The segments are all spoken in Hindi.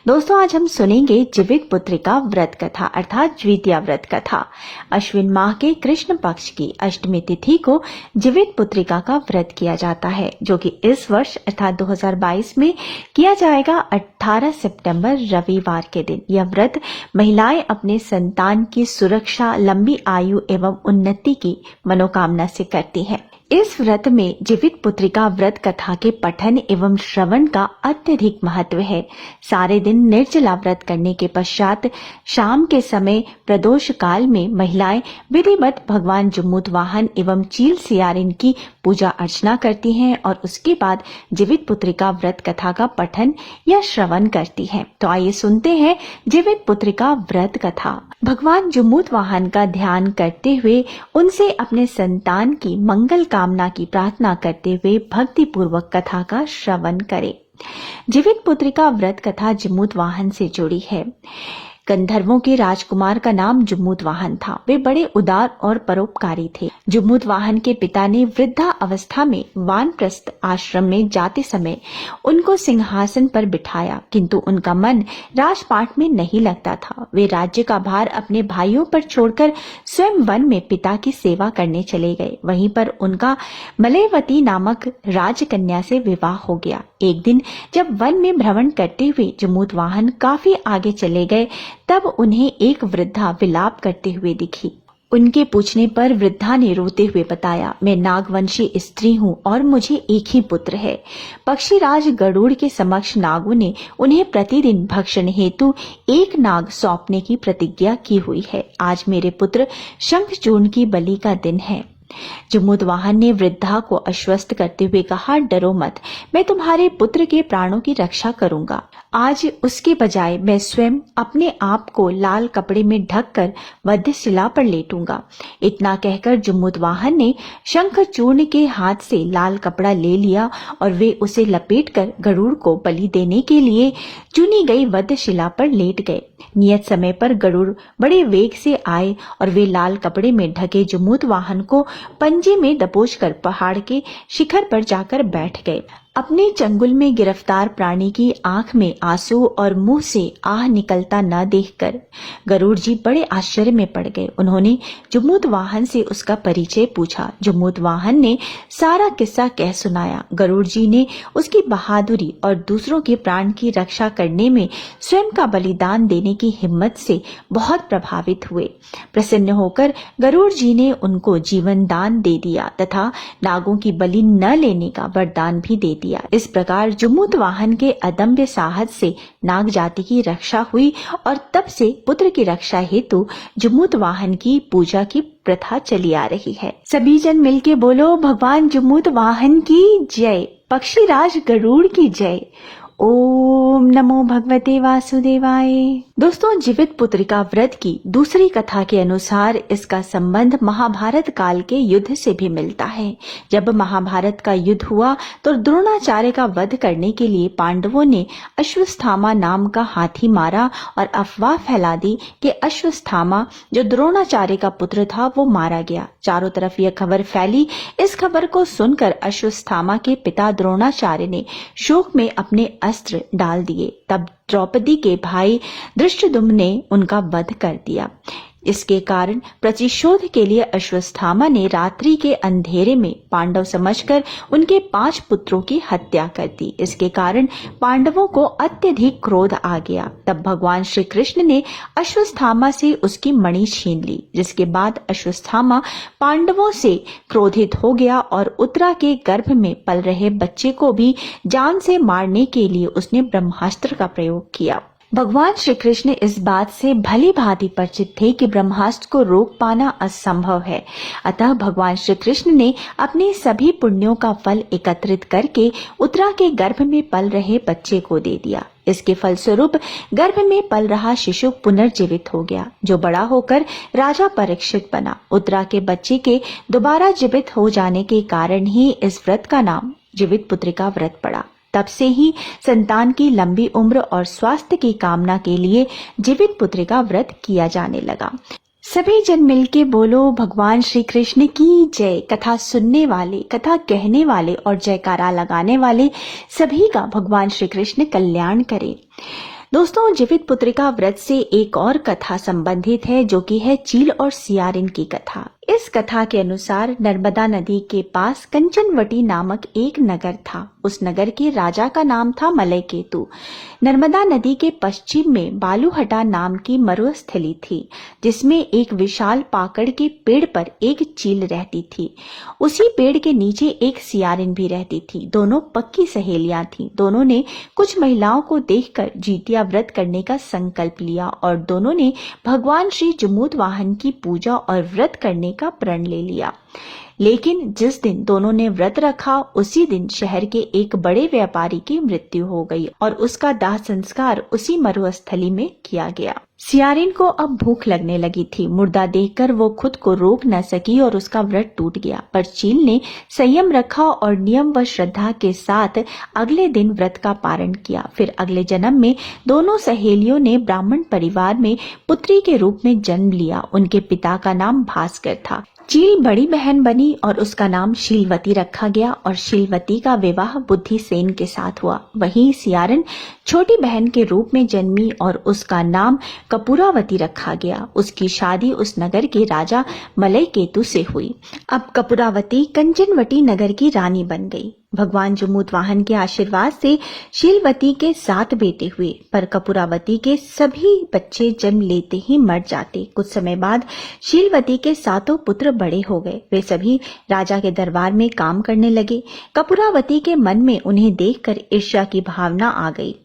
दोस्तों आज हम सुनेंगे जीवित पुत्रिका व्रत कथा अर्थात द्वितीया व्रत कथा। अश्विन माह के कृष्ण पक्ष की अष्टमी तिथि को जीवित पुत्रिका का व्रत किया जाता है, जो कि इस वर्ष अर्थात 2022 में किया जाएगा 18 सितंबर रविवार के दिन। यह व्रत महिलाएं अपने संतान की सुरक्षा, लंबी आयु एवं उन्नति की मनोकामना से करती हैं। इस व्रत में जीवित पुत्रिका व्रत कथा के पठन एवं श्रवण का अत्यधिक महत्व है। सारे दिन निर्जला व्रत करने के पश्चात शाम के समय प्रदोष काल में महिलाएं विधिवत भगवान जम्मूतवाहन एवं चील सियारिन की पूजा अर्चना करती हैं और उसके बाद जीवित पुत्रिका व्रत कथा का पठन या श्रवण करती हैं। तो आइए सुनते हैं जीवित पुत्रिका व्रत कथा। भगवान जम्मूतवाहन का ध्यान करते हुए उनसे अपने संतान की मंगल कामना की प्रार्थना करते हुए भक्ति पूर्वक कथा का श्रवण करें। जीवित पुत्रिका व्रत कथा जम्मूतवाहन से जुड़ी है। गंधर्वों के राजकुमार का नाम जम्मूतवाहन था। वे बड़े उदार और परोपकारी थे। जम्मूतवाहन के पिता ने वृद्धा अवस्था में वानप्रस्थ आश्रम में जाते समय उनको सिंहासन पर बिठाया, किंतु उनका मन राजपाट में नहीं लगता था। वे राज्य का भार अपने भाइयों पर छोड़कर स्वयं वन में पिता की सेवा करने चले गए। वहीं पर उनका मलयवती नामक राजकन्या से विवाह हो गया। एक दिन जब वन में भ्रमण करते हुए जम्मूतवाहन काफी आगे चले गए, तब उन्हें एक वृद्धा विलाप करते हुए दिखी। उनके पूछने पर वृद्धा ने रोते हुए बताया, मैं नागवंशी स्त्री हूँ और मुझे एक ही पुत्र है। पक्षीराज गरुड़ के समक्ष नागों ने उन्हें प्रतिदिन भक्षण हेतु एक नाग सौंपने की प्रतिज्ञा की हुई है। आज मेरे पुत्र शंखचूर्ण की बलि का दिन है। जम्मूतवाहन ने वृद्धा को आश्वस्त करते हुए कहा, डरो मत, मैं तुम्हारे पुत्र के प्राणों की रक्षा करूंगा। आज उसके बजाय मैं स्वयं अपने आप को लाल कपड़े में ढककर वध्यशिला पर लेटूंगा। इतना कहकर जम्मूतवाहन ने शंखचूर्ण के हाथ से लाल कपड़ा ले लिया और वे उसे लपेटकर गरुड़ को बलि देने के लिए चुनी गई वध्यशिला पर लेट गए। नियत समय पर गरुड़ बड़े वेग से आए और वे लाल कपड़े में ढके जम्मूतवाहन को पंजे में दबोचकर पहाड़ के शिखर पर जाकर बैठ गए। अपने चंगुल में गिरफ्तार प्राणी की आंख में आंसू और मुंह से आह निकलता न देखकर गरुड़ जी बड़े आश्चर्य में पड़ गए। उन्होंने जम्मूतवाहन से उसका परिचय पूछा। जम्मूतवाहन ने सारा किस्सा कह सुनाया। गरुड़ जी ने उसकी बहादुरी और दूसरों के प्राण की रक्षा करने में स्वयं का बलिदान देने की हिम्मत से बहुत प्रभावित हुए। प्रसन्न होकर गरुड़ जी ने उनको जीवन दान दे दिया तथा नागों की बलि न लेने का वरदान भी दे दिया। इस प्रकार जम्मूतवाहन के अदम्य साहस से नाग जाति की रक्षा हुई और तब से पुत्र की रक्षा हेतु जम्मूतवाहन की पूजा की प्रथा चली आ रही है। सभी जन मिलके बोलो, भगवान जम्मूतवाहन की जय, पक्षीराज गरुड़ की जय। ओम नमो भगवते वासुदेवाय। दोस्तों, जीवित पुत्रिका व्रत की दूसरी कथा के अनुसार इसका संबंध महाभारत काल के युद्ध से भी मिलता है। जब महाभारत का युद्ध हुआ तो द्रोणाचार्य का वध करने के लिए पांडवों ने अश्वत्थामा नाम का हाथी मारा और अफवाह फैला दी कि अश्वत्थामा जो द्रोणाचार्य का पुत्र था वो मारा गया। चारों तरफ यह खबर फैली। इस खबर को सुनकर अश्वत्थामा के पिता द्रोणाचार्य ने शोक में अपने अस्त्र डाल दिए। तब द्रौपदी के भाई धृष्टद्युम्न ने उनका वध कर दिया। इसके कारण प्रतिशोध के लिए अश्वत्थामा ने रात्रि के अंधेरे में पांडव समझकर उनके 5 पुत्रों की हत्या कर दी। इसके कारण पांडवों को अत्यधिक क्रोध आ गया। तब भगवान श्री कृष्ण ने अश्वत्थामा से उसकी मणि छीन ली, जिसके बाद अश्वत्थामा पांडवों से क्रोधित हो गया और उत्तरा के गर्भ में पल रहे बच्चे को भी जान से मारने के लिए उसने ब्रह्मास्त्र का प्रयोग किया। भगवान श्री कृष्ण इस बात से भली भांति परिचित थे कि ब्रह्मास्त्र को रोक पाना असंभव है। अतः भगवान श्री कृष्ण ने अपने सभी पुण्यों का फल एकत्रित करके उत्तरा के गर्भ में पल रहे बच्चे को दे दिया। इसके फलस्वरूप गर्भ में पल रहा शिशु पुनर्जीवित हो गया, जो बड़ा होकर राजा परीक्षित बना। उत्तरा के बच्चे के दोबारा जीवित हो जाने के कारण ही इस व्रत का नाम जीवित पुत्रिका व्रत पड़ा। तब से ही संतान की लंबी उम्र और स्वास्थ्य की कामना के लिए जीवित पुत्रिका व्रत किया जाने लगा। सभी जन मिलके बोलो, भगवान श्री कृष्ण की जय। कथा सुनने वाले, कथा कहने वाले और जयकारा लगाने वाले सभी का भगवान श्री कृष्ण कल्याण करे। दोस्तों, जीवित पुत्रिका व्रत से एक और कथा संबंधित है, जो कि है चील और सियारिन की कथा। इस कथा के अनुसार नर्मदा नदी के पास कंचनवटी नामक एक नगर था। उस नगर के राजा का नाम था मलयकेतु। नर्मदा नदी के पश्चिम में बालूहटा नाम की मरुस्थली थी, जिसमें एक विशाल पाकड़ के पेड़ पर एक चील रहती थी। उसी पेड़ के नीचे एक सियारिन भी रहती थी। दोनों पक्की सहेलियां थीं। दोनों ने कुछ महिलाओं को देखकर जितिया व्रत करने का संकल्प लिया और दोनों ने भगवान श्री जमूत वाहन की पूजा और व्रत करने का प्रण ले लिया। लेकिन जिस दिन दोनों ने व्रत रखा, उसी दिन शहर के एक बड़े व्यापारी की मृत्यु हो गई और उसका दाह संस्कार उसी मरुस्थली में किया गया। सियारिन को अब भूख लगने लगी थी। मुर्दा देखकर वो खुद को रोक न सकी और उसका व्रत टूट गया। पर चील ने संयम रखा और नियम व श्रद्धा के साथ अगले दिन व्रत का पारण किया। फिर अगले जन्म में दोनों सहेलियों ने ब्राह्मण परिवार में पुत्री के रूप में जन्म लिया। उनके पिता का नाम भास्कर था। चील बड़ी बहन बनी और उसका नाम शीलवती रखा गया और शीलवती का विवाह बुद्धिसेन के साथ हुआ। वहीं सियारिन छोटी बहन के रूप में जन्मी और उसका नाम कपूरावती रखा गया। उसकी शादी उस नगर के राजा मलयकेतु से हुई। अब कपूरावती कंचनवटी नगर की रानी बन गई। भगवान जमूत वाहन के आशीर्वाद से शीलवती के 7 बेटे हुए, पर कपूरावती के सभी बच्चे जन्म लेते ही मर जाते। कुछ समय बाद शीलवती के 7 पुत्र बड़े हो गए। वे सभी राजा के दरबार में काम करने लगे। कपूरावती के मन में उन्हें देखकर ईर्ष्या की भावना आ गई।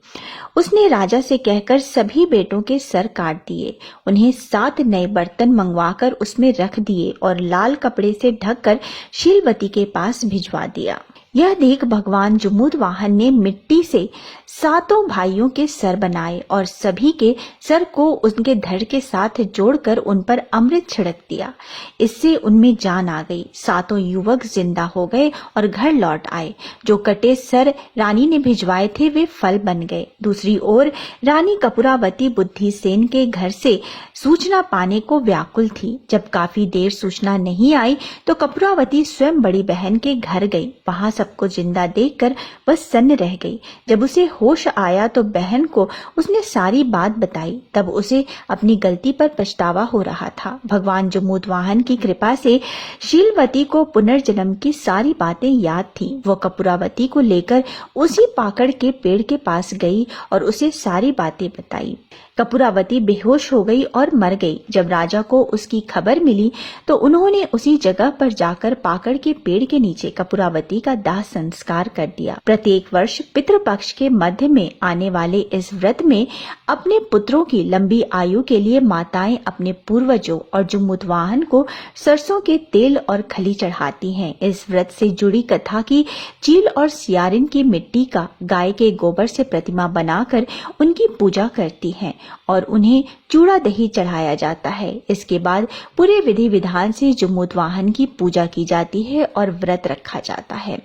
उसने राजा से कहकर सभी बेटों के सर काट दिए। उन्हें 7 नए बर्तन मंगवाकर उसमें रख दिए और लाल कपड़े से ढककर शीलवती के पास भिजवा दिया। यह देख भगवान जमूत वाहन ने मिट्टी से 7 भाइयों के सर बनाए और सभी के सर को उनके धड़ के साथ जोड़कर उन पर अमृत छिड़क दिया। इससे उनमें जान आ गई। 7 युवक जिंदा हो गए और घर लौट आए। जो कटे सर रानी ने भिजवाए थे, वे फल बन गए। दूसरी ओर रानी कपूरावती बुद्धिसेन के घर से सूचना पाने को व्याकुल थी। जब काफी देर सूचना नहीं आई तो कपूरावती स्वयं बड़ी बहन के घर गई। वहां सबको जिंदा देखकर वह सन्न रह गई। जब उसे होश आया तो बहन को उसने सारी बात बताई। तब उसे अपनी गलती पर पछतावा हो रहा था। भगवान जमूत वाहन की कृपा से शीलवती को पुनर्जन्म की सारी बातें याद थी। वो कपूरावती को लेकर उसी पाकड़ के पेड़ के पास गई और उसे सारी बातें बताई। कपूरावती बेहोश हो गई और मर गई। जब राजा को उसकी खबर मिली तो उन्होंने उसी जगह पर जाकर पाकड़ के पेड़ के नीचे कपूरावती का दाह संस्कार कर दिया। प्रत्येक वर्ष पितृपक्ष के मध्य में आने वाले इस व्रत में अपने पुत्रों की लंबी आयु के लिए माताएं अपने पूर्वजों और जमूत वाहन को सरसों के तेल और खली चढ़ाती हैं। इस व्रत से जुड़ी कथा की चील और सियारिन की मिट्टी का गाय के गोबर से प्रतिमा बनाकर उनकी पूजा करती हैं और उन्हें चूड़ा दही चढ़ाया जाता है। इसके बाद पूरे विधि विधान से जमूत वाहन की पूजा की जाती है और व्रत रखा जाता है।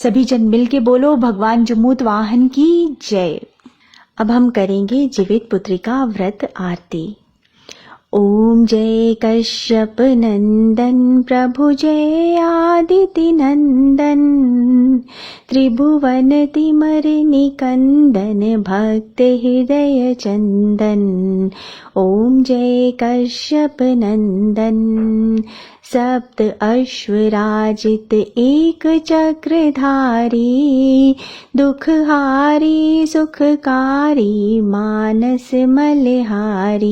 सभी जन मिल के बोलो भगवान जमूत वाहन की जय। अब हम करेंगे जीवित पुत्रिका व्रत आरती। ओम जय कश्यप नंदन प्रभु जय आदिति नंदन त्रिभुवन तिमर निकंदन भक्त हृदय चंदन। ओम जय कश्यप नंदन सप्त अश्वराजित एक चक्रधारी दुखहारी सुखकारी मानस मलहारी।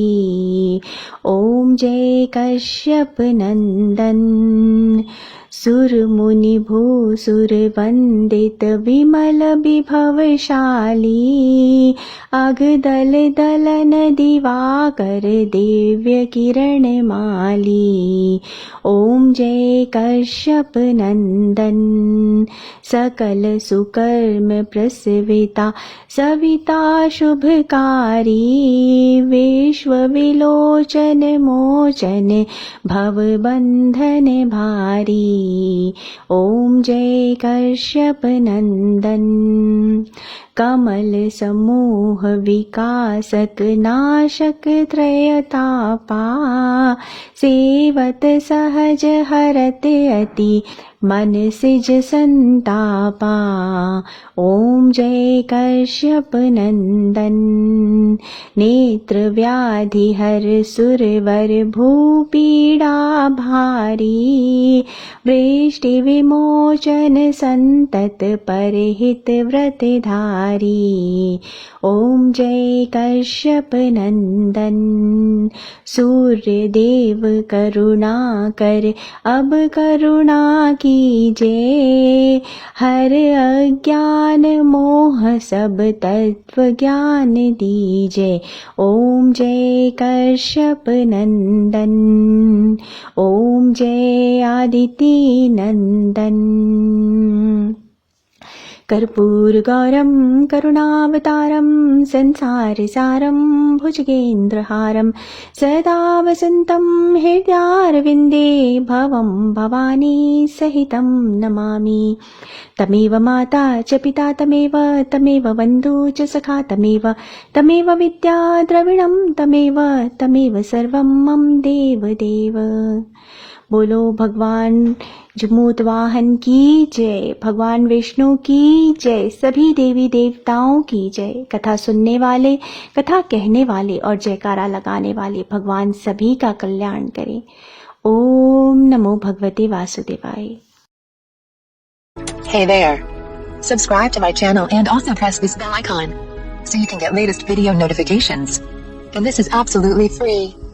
ओम जय कश्यप नंदन सुर मुनि भूसुर वंदित विमल विभवशाली अघ दल दलन दिवाकर दिव्य किरण माली। ओम जय कश्यप नंदन सकल सुकर्म प्रसविता सविता शुभकारी विश्व विलोचन मोचन भव बंधन भारी। ओम जय कश्यप नंदन कमल समूह विकासक नाशक त्रयतापा सेवत सहज हरत अति मन सिज संतापा। ओम जय कश्यप नंदन। नेत्र व्याधि हर सुरवर भूपीड़ा भारी। वृष्टि विमोचन संतत परहित व्रत धारी। ओम जय कश्यप नंदन। सूर्य देव करुणा कर अब करुणा कीजिए। हर अज्ञान मोह सब तत्व ज्ञान दीजिए। ओम जय कश्यप नंदन। ओम जय आदिति नंदन। कर्पूरगौरं करुणावतारं संसारसारं भुजगेन्द्रहारं सदा वसन्तं हृदयारविन्दे भवं भवानी सहितं नमामि। तमेव माता च पिता तमेव बन्धु च सखा तमेव विद्या द्रविणं तमेव सर्वं मम देव। बोलो भगवान जमूत वाहन की जय, भगवान विष्णु की जय, सभी देवी देवताओं की जय। कथा सुनने वाले, कथा कहने वाले और जयकारा लगाने वाले भगवान सभी का कल्याण करें। ओम नमो भगवते वासुदेवाय। Hey there. Subscribe to my channel and also press this bell icon so you can get latest video notifications. And this is absolutely free.